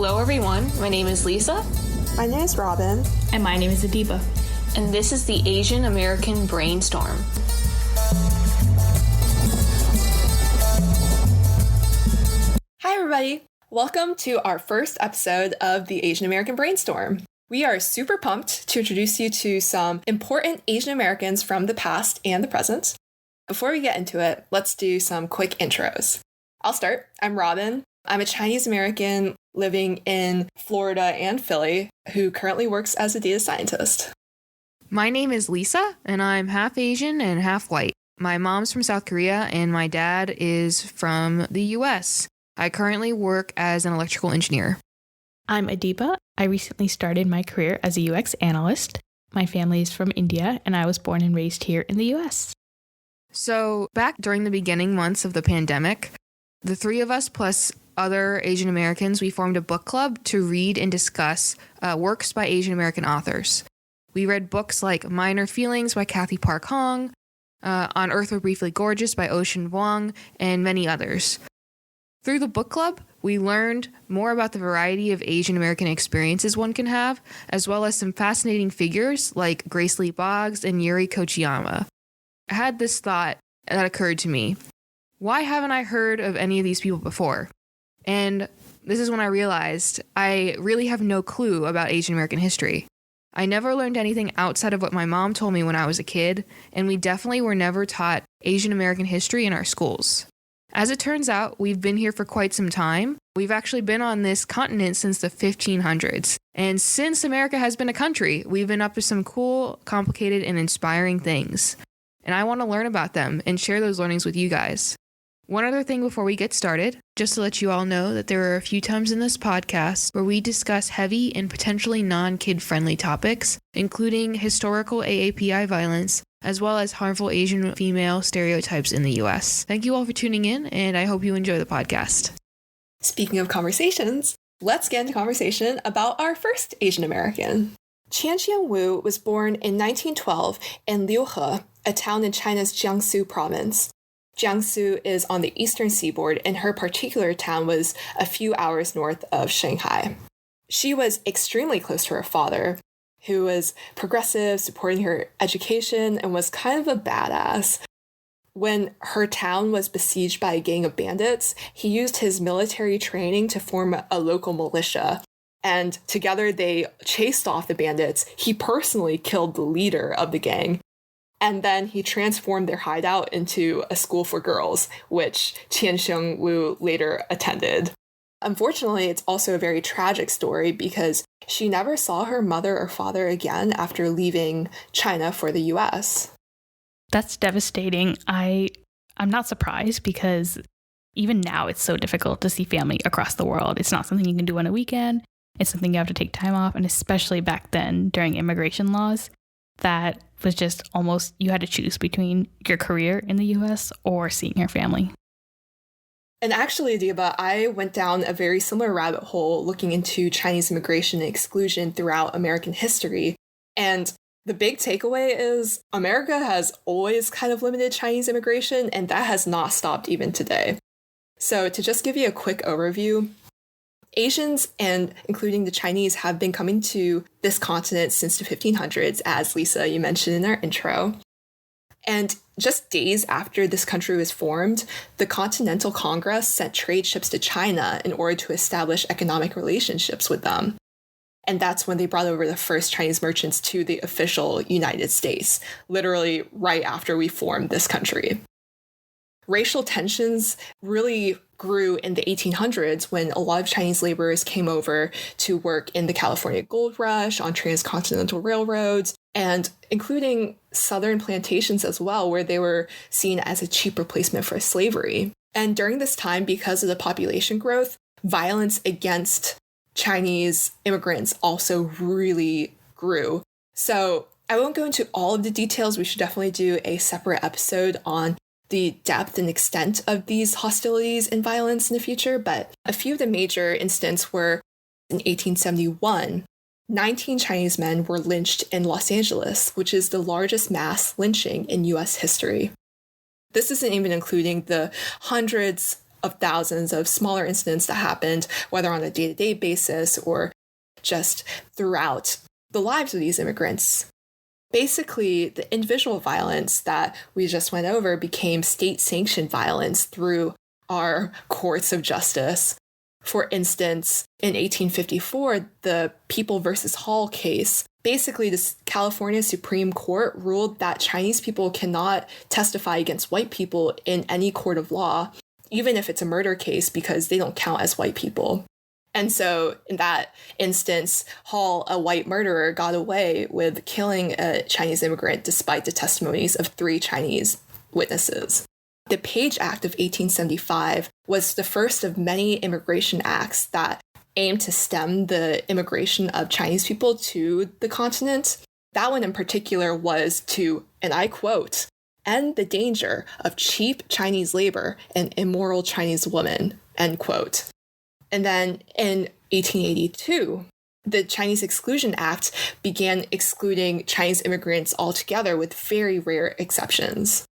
Hello everyone, my name is Lisa. My name is Robin. And my name is Adiba. And this is the Asian American Brainstorm. Hi everybody! Welcome to our first episode of the Asian American Brainstorm. We are super pumped to introduce you to some important Asian Americans from the past and the present. Before we get into it, let's do some quick intros. I'll start. I'm Robin. I'm a Chinese American living in Florida and Philly who currently works as a data scientist. My name is Lisa, and I'm half Asian and half white. My mom's from South Korea, and my dad is from the US. I currently work as an electrical engineer. I'm Adiba. I recently started my career as a UX analyst. My family is from India, and I was born and raised here in the US. So back during the beginning months of the pandemic, the three of us plus other Asian Americans, we formed a book club to read and discuss works by Asian American authors. We read books like Minor Feelings by Kathy Park Hong, On Earth We're Briefly Gorgeous by Ocean Vuong, and many others. Through the book club, we learned more about the variety of Asian American experiences one can have, as well as some fascinating figures like Grace Lee Boggs and Yuri Kochiyama. I had this thought that occurred to me. Why haven't I heard of any of these people before? And this is when I realized I really have no clue about Asian American history. I never learned anything outside of what my mom told me when I was a kid, and we definitely were never taught Asian American history in our schools. As it turns out, we've been here for quite some time. We've actually been on this continent since the 1500s. And since America has been a country, we've been up to some cool, complicated, and inspiring things. And I want to learn about them and share those learnings with you guys. One other thing before we get started, just to let you all know that there are a few times in this podcast where we discuss heavy and potentially non-kid-friendly topics, including historical AAPI violence, as well as harmful Asian female stereotypes in the U.S. Thank you all for tuning in, and I hope you enjoy the podcast. Speaking of conversations, let's get into conversation about our first Asian American. Chien-Shiung Wu was born in 1912 in Liuhe, a town in China's Jiangsu province. Jiangsu is on the eastern seaboard, and her particular town was a few hours north of Shanghai. She was extremely close to her father, who was progressive, supporting her education, and was kind of a badass. When her town was besieged by a gang of bandits, he used his military training to form a local militia, and together they chased off the bandits. He personally killed the leader of the gang. And then he transformed their hideout into a school for girls, which Chien-Shiung Wu later attended. Unfortunately, it's also a very tragic story because she never saw her mother or father again after leaving China for the US. That's devastating. I'm not surprised because even now it's so difficult to see family across the world. It's not something you can do on a weekend. It's something you have to take time off. And especially back then during immigration laws, that was just almost, you had to choose between your career in the US or seeing your family. And actually, Adiba, I went down a very similar rabbit hole looking into Chinese immigration and exclusion throughout American history. And the big takeaway is America has always kind of limited Chinese immigration, and that has not stopped even today. So to just give you a quick overview, Asians, and including the Chinese, have been coming to this continent since the 1500s, as Lisa, you mentioned in our intro. And just days after this country was formed, the Continental Congress sent trade ships to China in order to establish economic relationships with them. And that's when they brought over the first Chinese merchants to the official United States, literally right after we formed this country. Racial tensions really grew in the 1800s when a lot of Chinese laborers came over to work in the California Gold Rush, on transcontinental railroads, and including southern plantations as well, where they were seen as a cheap replacement for slavery. And during this time, because of the population growth, violence against Chinese immigrants also really grew. So I won't go into all of the details. We should definitely do a separate episode on the depth and extent of these hostilities and violence in the future, but a few of the major instances were in 1871, 19 Chinese men were lynched in Los Angeles, which is the largest mass lynching in US history. This isn't even including the hundreds of thousands of smaller incidents that happened, whether on a day-to-day basis or just throughout the lives of these immigrants. Basically, the individual violence that we just went over became state-sanctioned violence through our courts of justice. For instance, in 1854, the People versus Hall case, basically the California Supreme Court ruled that Chinese people cannot testify against white people in any court of law, even if it's a murder case, because they don't count as white people. And so in that instance, Hall, a white murderer, got away with killing a Chinese immigrant despite the testimonies of 3 Chinese witnesses. The Page Act of 1875 was the first of many immigration acts that aimed to stem the immigration of Chinese people to the continent. That one in particular was to, and I quote, end the danger of cheap Chinese labor and immoral Chinese women, end quote. And then in 1882, the Chinese Exclusion Act began excluding Chinese immigrants altogether with very rare exceptions.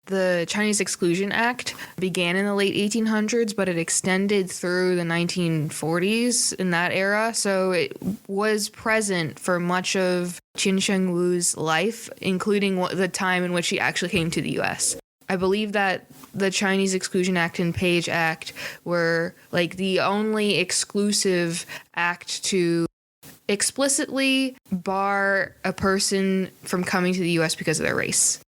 The Chinese Exclusion Act began in the late 1800s, but it extended through the 1940s in that era. So it was present for much of Chien-Shiung Wu's life, including the time in which he actually came to the U.S. I believe that the Chinese Exclusion Act and Page Act were like the only exclusive act to explicitly bar a person from coming to the U.S. because of their race.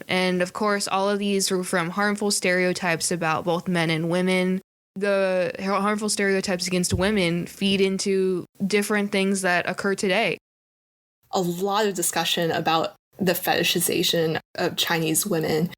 And of course, all of these were from harmful stereotypes about both men and women. The harmful stereotypes against women feed into different things that occur today. A lot of discussion about the fetishization of Chinese women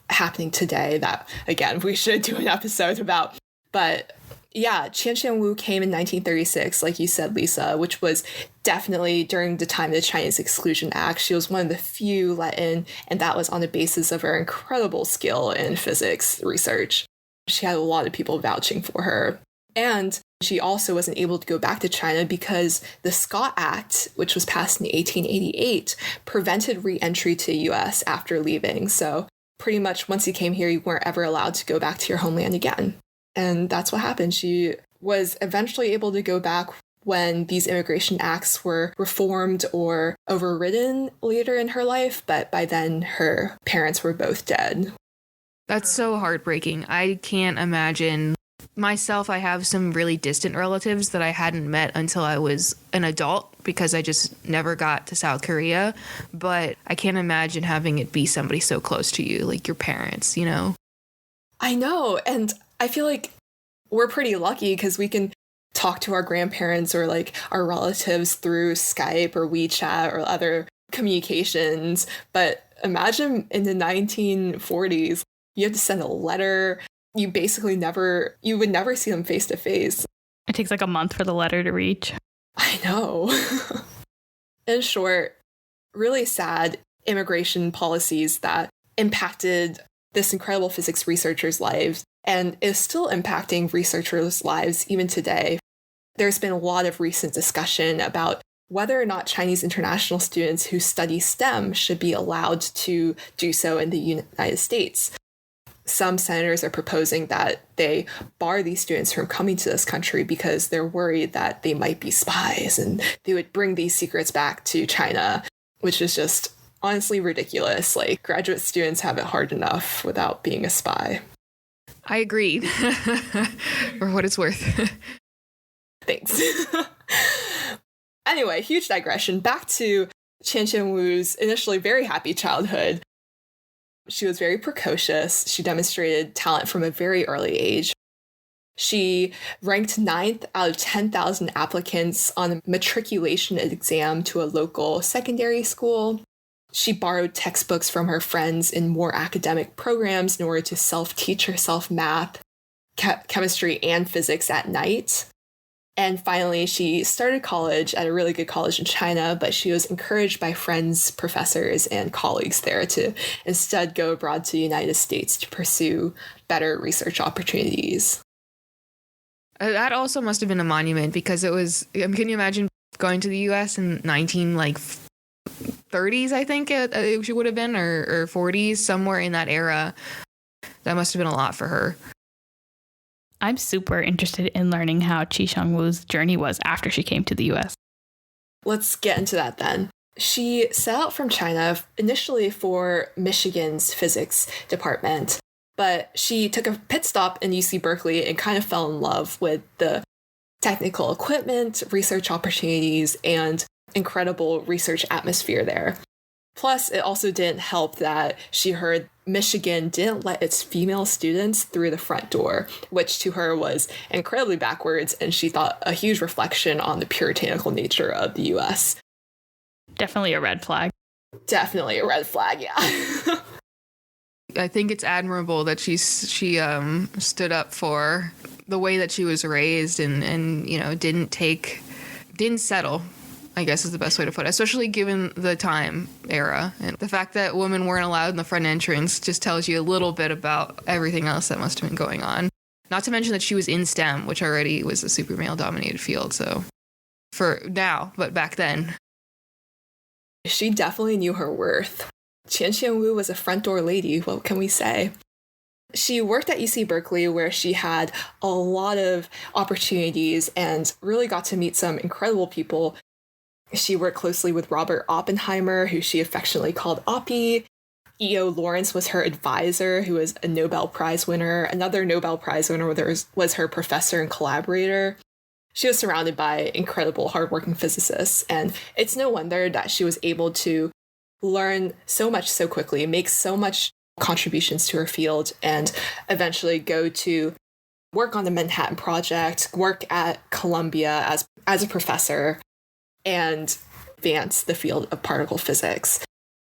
happening today that, again, we should do an episode about. But yeah, Chien-Shiung Wu came in 1936, like you said, Lisa, which was definitely during the time of the Chinese Exclusion Act. She was one of the few let in, and that was on the basis of her incredible skill in physics research. She had a lot of people vouching for her. And she also wasn't able to go back to China because the Scott Act, which was passed in 1888, prevented re-entry to the U.S. after leaving. So pretty much once you came here, you weren't ever allowed to go back to your homeland again. And that's what happened. She was eventually able to go back when these immigration acts were reformed or overridden later in her life, but by then her parents were both dead. That's so heartbreaking. I can't imagine. Myself, I have some really distant relatives that I hadn't met until I was an adult because I just never got to South Korea. But I can't imagine having it be somebody so close to you, like your parents, you know? I know. And I feel like we're pretty lucky because we can talk to our grandparents or like our relatives through Skype or WeChat or other communications. But imagine in the 1940s, you had to send a letter. You would never see them face to face. It takes like a month for the letter to reach. I know. In short, really sad immigration policies that impacted this incredible physics researcher's lives and is still impacting researchers' lives even today. There's been a lot of recent discussion about whether or not Chinese international students who study STEM should be allowed to do so in the United States. Some senators are proposing that they bar these students from coming to this country because they're worried that they might be spies and they would bring these secrets back to China, which is just honestly ridiculous. Like, graduate students have it hard enough without being a spy. I agree. For what it's worth. Thanks. Anyway, huge digression. Back to Chien-Shiung Wu's initially very happy childhood. She was very precocious. She demonstrated talent from a very early age. She ranked 9th out of 10,000 applicants on a matriculation exam to a local secondary school. She borrowed textbooks from her friends in more academic programs in order to self-teach herself math, chemistry, and physics at night. And finally, she started college at a really good college in China, but she was encouraged by friends, professors, and colleagues there to instead go abroad to the United States to pursue better research opportunities. That also must have been a monument because it was, can you imagine going to the U.S. in 1930s, I think it would have been, or 40s, somewhere in that era. That must have been a lot for her. I'm super interested in learning how Chien-Shiung Wu's journey was after she came to the US. Let's get into that then. She set out from China initially for Michigan's physics department, but she took a pit stop in UC Berkeley and kind of fell in love with the technical equipment, research opportunities, and incredible research atmosphere there. Plus, it also didn't help that she heard Michigan didn't let its female students through the front door, which to her was incredibly backwards, and she thought a huge reflection on the puritanical nature of the US. Definitely a red flag. Definitely a red flag, yeah. I think it's admirable that she stood up for the way that she was raised and didn't settle, I guess is the best way to put it, especially given the time era. And the fact that women weren't allowed in the front entrance just tells you a little bit about everything else that must have been going on. Not to mention that she was in STEM, which already was a super male-dominated field, so for now, but back then. She definitely knew her worth. Chien-Shiung Wu was a front door lady, what can we say? She worked at UC Berkeley, where she had a lot of opportunities and really got to meet some incredible people. She worked closely with Robert Oppenheimer, who she affectionately called Oppie. E.O. Lawrence was her advisor, who was a Nobel Prize winner. Another Nobel Prize winner was her professor and collaborator. She was surrounded by incredible, hardworking physicists, and it's no wonder that she was able to learn so much so quickly, make so much contributions to her field, and eventually go to work on the Manhattan Project, work at Columbia as a professor, and advance the field of particle physics.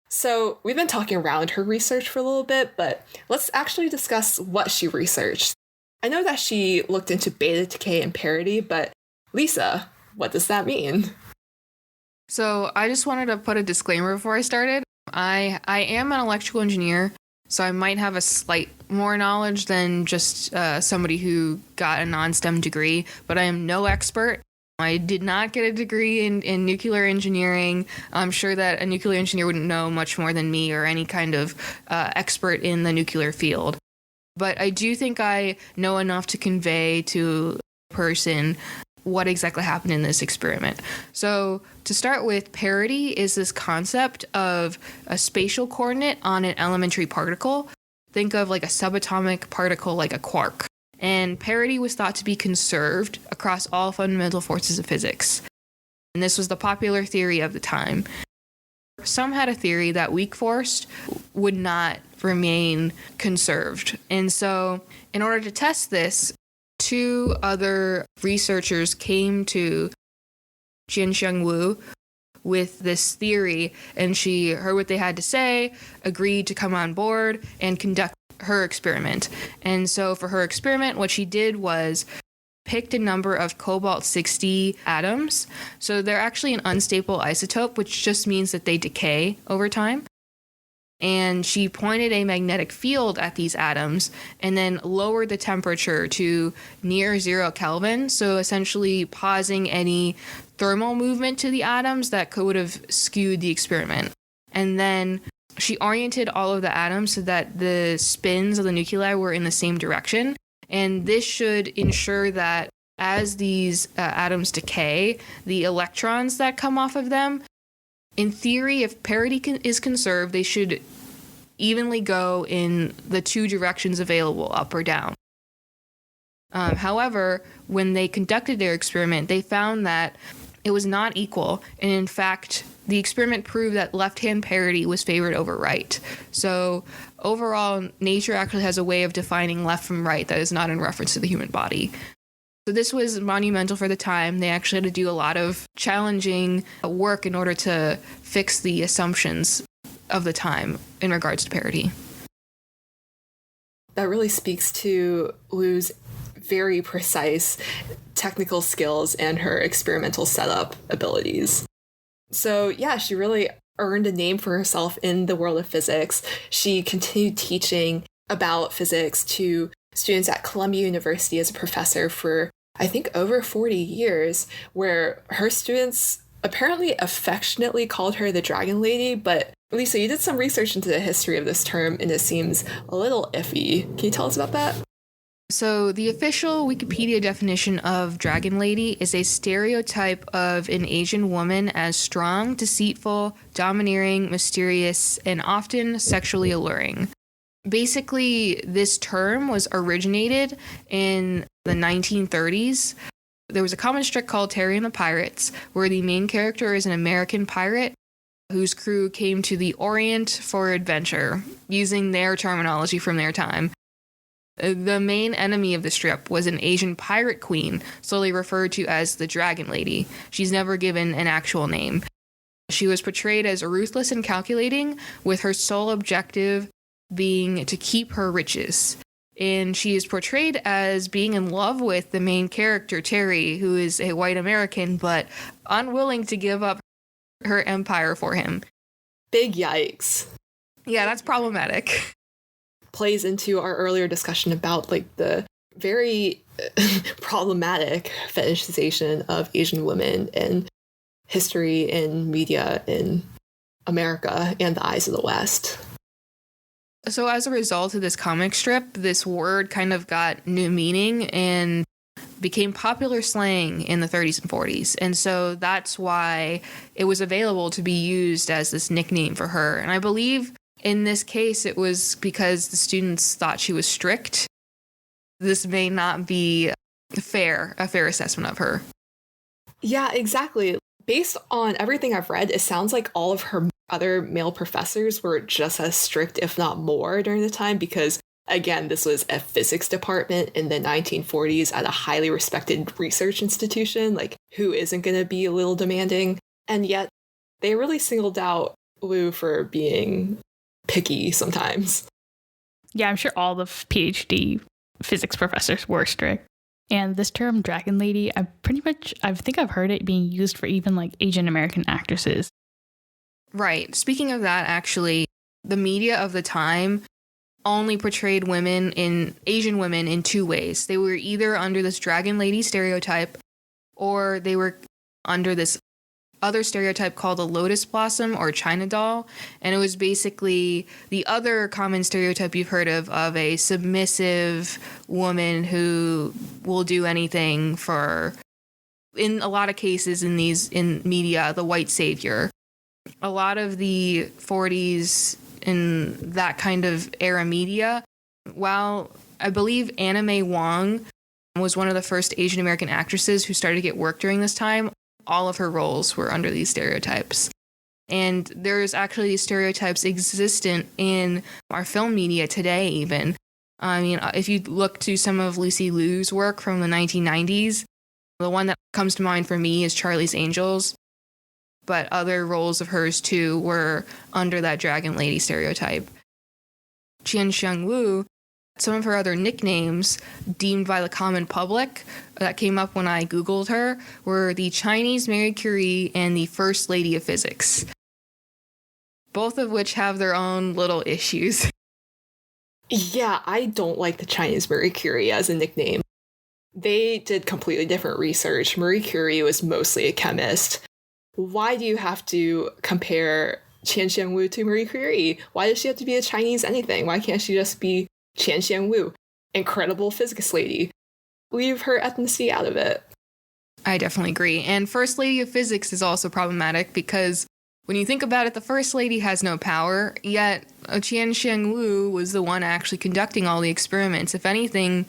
So we've been talking around her research for a little bit, but let's actually discuss what she researched. I know that she looked into beta decay and parity, but Lisa, what does that mean? So I just wanted to put a disclaimer before I started. I am an electrical engineer, so I might have a slight more knowledge than just somebody who got a non-STEM degree, but I am no expert. I did not get a degree in nuclear engineering. I'm sure that a nuclear engineer wouldn't know much more than me or any kind of expert in the nuclear field. But I do think I know enough to convey to a person what exactly happened in this experiment. So to start with, parity is this concept of a spatial coordinate on an elementary particle. Think of like a subatomic particle like a quark. And parity was thought to be conserved across all fundamental forces of physics. And this was the popular theory of the time. Some had a theory that weak force would not remain conserved. And so in order to test this, two other researchers came to Chien-Shiung Wu with this theory, and she heard what they had to say, agreed to come on board, and conduct her experiment. And so for her experiment, what she did was picked a number of cobalt-60 atoms. So they're actually an unstable isotope, which just means that they decay over time. And she pointed a magnetic field at these atoms and then lowered the temperature to near 0 Kelvin. So essentially pausing any thermal movement to the atoms that would have skewed the experiment. And then she oriented all of the atoms so that the spins of the nuclei were in the same direction. And this should ensure that as these atoms decay, the electrons that come off of them, in theory, if parity is conserved, they should evenly go in the two directions available, up or down. However, when they conducted their experiment, they found that it was not equal. And in fact, the experiment proved that left-hand parity was favored over right. So overall, nature actually has a way of defining left from right that is not in reference to the human body. So this was monumental for the time. They actually had to do a lot of challenging work in order to fix the assumptions of the time in regards to parity. That really speaks to Wu's very precise technical skills and her experimental setup abilities. So yeah, she really earned a name for herself in the world of physics. She continued teaching about physics to students at Columbia University as a professor for, I think, over 40 years, where her students apparently affectionately called her the Dragon Lady. But Lisa, you did some research into the history of this term, and it seems a little iffy. Can you tell us about that? So the official Wikipedia definition of Dragon Lady is a stereotype of an Asian woman as strong, deceitful, domineering, mysterious, and often sexually alluring. Basically, this term was originated in the 1930s. There was a comic strip called Terry and the Pirates, where the main character is an American pirate whose crew came to the Orient for adventure, using their terminology from their time. The main enemy of the strip was an Asian pirate queen, solely referred to as the Dragon Lady. She's never given an actual name. She was portrayed as ruthless and calculating, with her sole objective being to keep her riches. And she is portrayed as being in love with the main character, Terry, who is a white American, but unwilling to give up her empire for him. Big yikes. Yeah, that's problematic. Plays into our earlier discussion about like the very problematic fetishization of Asian women in history and media in America and the eyes of the West. So as a result of this comic strip, this word kind of got new meaning and became popular slang in the 30s and 40s. And so that's why it was available to be used as this nickname for her. And I believe in this case, it was because the students thought she was strict. This may not be a fair assessment of her. Yeah, exactly. Based on everything I've read, it sounds like all of her other male professors were just as strict, if not more, during the time, because, again, this was a physics department in the 1940s at a highly respected research institution. Like, who isn't going to be a little demanding? And yet, they really singled out Wu for being picky sometimes. Yeah, I'm sure all the PhD physics professors were strict. And this term Dragon Lady, I think I've heard it being used for even like Asian American actresses. Right. Speaking of that, actually, the media of the time only portrayed Asian women in two ways. They were either under this Dragon Lady stereotype, or they were under this other stereotype called a lotus blossom or China doll. And it was basically the other common stereotype you've heard of a submissive woman who will do anything for, in a lot of cases in media, the white savior. A lot of the 40s in that kind of era media, while I believe Anna May Wong was one of the first Asian American actresses who started to get work during this time, all of her roles were under these stereotypes. And there's actually these stereotypes existent in our film media today even. I mean, if you look to some of Lucy Liu's work from the 1990s, the one that comes to mind for me is Charlie's Angels. But other roles of hers too were under that Dragon Lady stereotype. Chien-Shiung Wu, some of her other nicknames deemed by the common public that came up when I Googled her were the Chinese Marie Curie and the First Lady of Physics, both of which have their own little issues. Yeah, I don't like the Chinese Marie Curie as a nickname. They did completely different research. Marie Curie was mostly a chemist. Why do you have to compare Chien-Shiung Wu to Marie Curie? Why does she have to be a Chinese anything? Why can't she just be Chien-Shiung Wu, incredible physics lady? Leave her ethnicity out of it. I definitely agree. And First Lady of Physics is also problematic because when you think about it, the First Lady has no power, yet Chien-Shiung Wu was the one actually conducting all the experiments. If anything,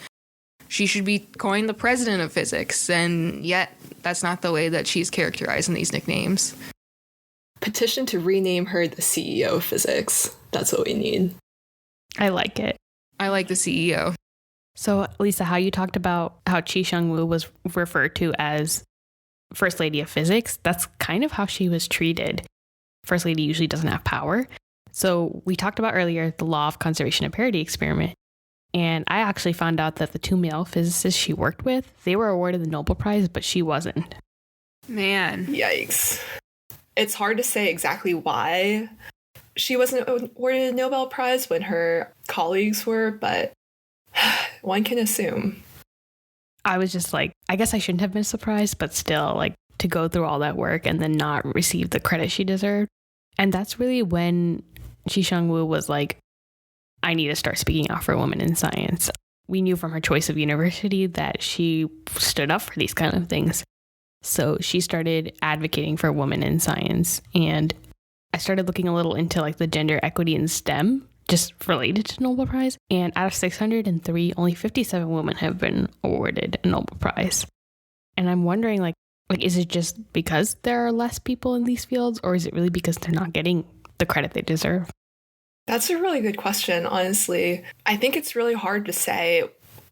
she should be coined the president of physics, and yet that's not the way that she's characterized in these nicknames. Petition to rename her the CEO of physics. That's what we need. I like it. I like the CEO. So, Lisa, how you talked about how Chien-Shiung Wu was referred to as First Lady of Physics, that's kind of how she was treated. First Lady usually doesn't have power. So we talked about earlier the law of conservation and parity experiment. And I actually found out that the two male physicists she worked with, they were awarded the Nobel Prize, but she wasn't. Man. Yikes. It's hard to say exactly why she wasn't awarded a Nobel Prize when her colleagues were, but one can assume. I was just like, I guess I shouldn't have been surprised, but still, like, to go through all that work and then not receive the credit she deserved. And that's really when Chien-Shiung Wu was like, I need to start speaking out for women in science. we knew from her choice of university that she stood up for these kind of things. So she started advocating for women in science. And I started looking a little into like the gender equity in STEM, just related to Nobel Prize. And out of 603, only 57 women have been awarded a Nobel Prize. And I'm wondering, like, is it just because there are less people in these fields, or is it really because they're not getting the credit they deserve? That's a really good question, honestly. I think it's really hard to say.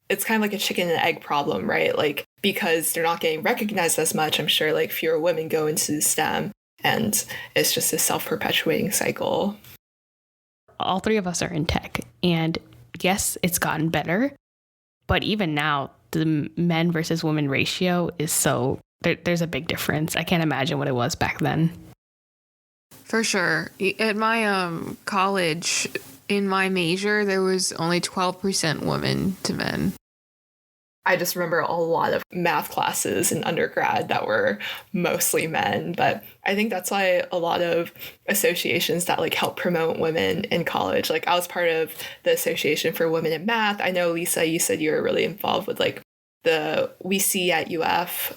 It's kind of like a chicken and egg problem, right? Like, because they're not getting recognized as much, I'm sure like fewer women go into STEM, and it's just a self-perpetuating cycle. All three of us are in tech, and yes, it's gotten better, but even now, the men versus women ratio is so, there's a big difference. I can't imagine what it was back then. For sure. At my college, in my major, there was only 12% women to men. I just remember a lot of math classes in undergrad that were mostly men, but I think that's why a lot of associations that like help promote women in college, like I was part of the Association for Women in Math. I know, Lisa, you said you were really involved with like the WeSee at UF.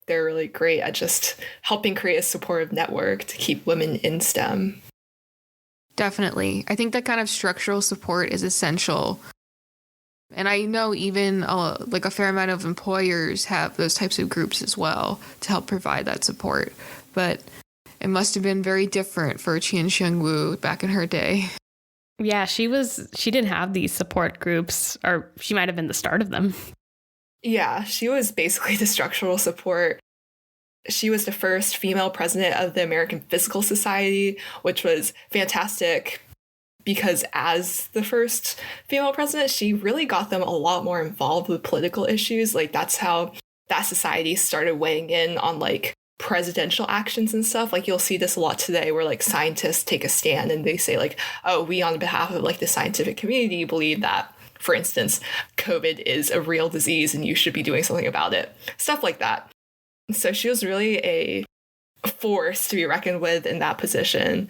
They're really great at just helping create a supportive network to keep women in STEM. Definitely. I think that kind of structural support is essential. And I know even like a fair amount of employers have those types of groups as well to help provide that support. But it must have been very different for Chien-Shiung Wu back in her day. Yeah, she didn't have these support groups, or she might have been the start of them. Yeah, she was basically the structural support. She was the first female president of the American Physical Society, which was fantastic because as the first female president, she really got them a lot more involved with political issues. Like that's how that society started weighing in on like presidential actions and stuff. Like you'll see this a lot today where like scientists take a stand and they say like, oh, we on behalf of like the scientific community believe that, for instance, COVID is a real disease and you should be doing something about it. Stuff like that. So she was really a force to be reckoned with in that position.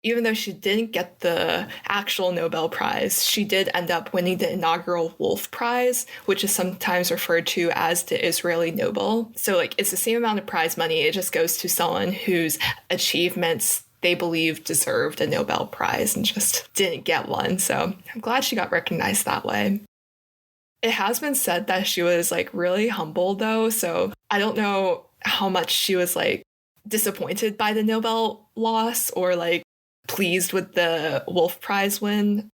Even though she didn't get the actual Nobel Prize, she did end up winning the inaugural Wolf Prize, which is sometimes referred to as the Israeli Nobel. So like it's the same amount of prize money. It just goes to someone whose achievements they believe deserved a Nobel Prize and just didn't get one. So I'm glad she got recognized that way. It has been said that she was like really humble though. So I don't know how much she was like disappointed by the Nobel loss or like pleased with the Wolf Prize win.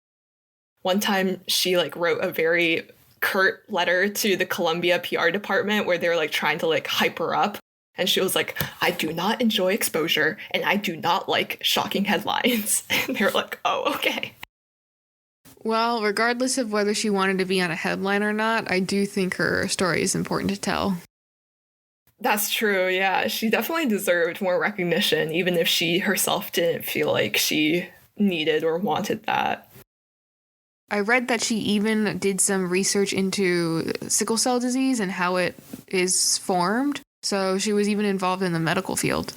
One time she like wrote a very curt letter to the Columbia PR department where they were like trying to like hype her up. And she was like, I do not enjoy exposure and I do not like shocking headlines. And they were like, oh, okay. Well, regardless of whether she wanted to be on a headline or not, I do think her story is important to tell. That's true, yeah. She definitely deserved more recognition, even if she herself didn't feel like she needed or wanted that. I read that she even did some research into sickle cell disease and how it is formed. So she was even involved in the medical field.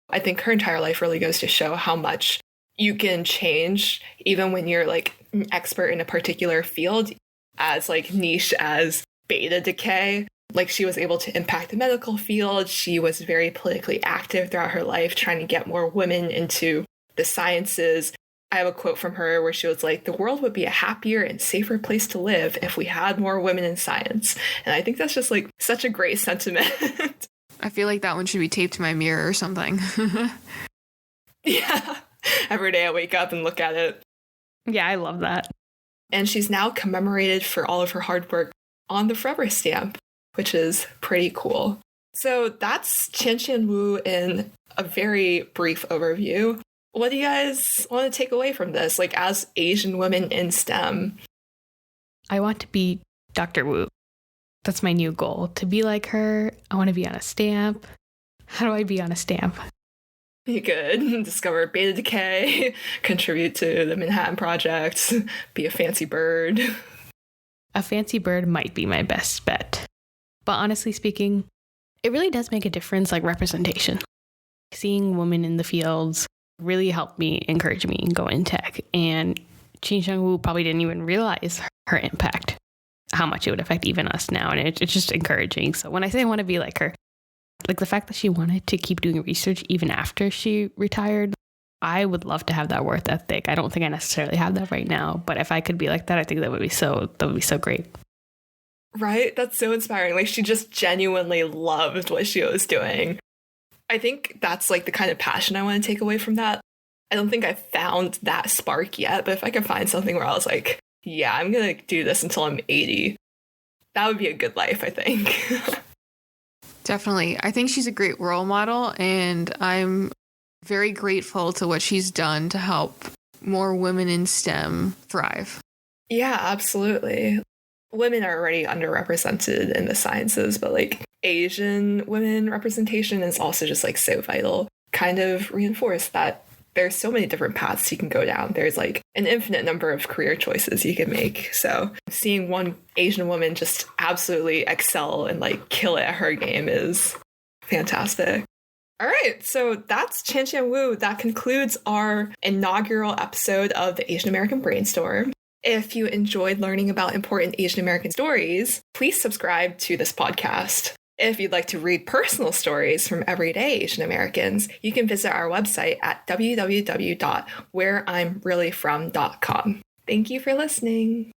I think her entire life really goes to show how much you can change, even when you're like an expert in a particular field, as like niche as beta decay. Like she was able to impact the medical field. She was very politically active throughout her life, trying to get more women into the sciences. I have a quote from her where she was like, the world would be a happier and safer place to live if we had more women in science. And I think that's just like such a great sentiment. I feel like that one should be taped to my mirror or something. Yeah. Every day I wake up and look at it. Yeah, I love that. And she's now commemorated for all of her hard work on the Forever stamp, which is pretty cool. So that's Chien-Shiung Wu in a very brief overview. What do you guys want to take away from this, like as Asian women in STEM? I want to be Dr. Wu. That's my new goal, to be like her. I want to be on a stamp. How do I be on a stamp? You could discover beta decay, contribute to the Manhattan Project, be a fancy bird. A fancy bird might be my best bet. But honestly speaking, it really does make a difference, like representation. Seeing women in the fields really helped me, encourage me, and go in tech. And Chien-Shiung Wu probably didn't even realize her impact. how much it would affect even us now. And it's just encouraging. So when I say I want to be like her, like the fact that she wanted to keep doing research even after she retired, I would love to have that work ethic. I don't think I necessarily have that right now, but if I could be like that, I think that would be so great. Right? That's so inspiring. Like, she just genuinely loved what she was doing. I think that's like the kind of passion I want to take away from that. I don't think I've found that spark yet, but if I can find something where I was like, yeah, I'm going to do this until I'm 80, that would be a good life, I think. Definitely. I think she's a great role model, and I'm very grateful to what she's done to help more women in STEM thrive. Yeah, absolutely. Women are already underrepresented in the sciences, but like Asian women representation is also just like so vital. Kind of reinforce that there's so many different paths you can go down. There's like an infinite number of career choices you can make. So seeing one Asian woman just absolutely excel and like kill it at her game is fantastic. All right, so that's Chien-Shiung Wu. That concludes our inaugural episode of the Asian American Brainstorm. If you enjoyed learning about important Asian American stories, please subscribe to this podcast. If you'd like to read personal stories from everyday Asian Americans, you can visit our website at www.whereimreallyfrom.com. Thank you for listening.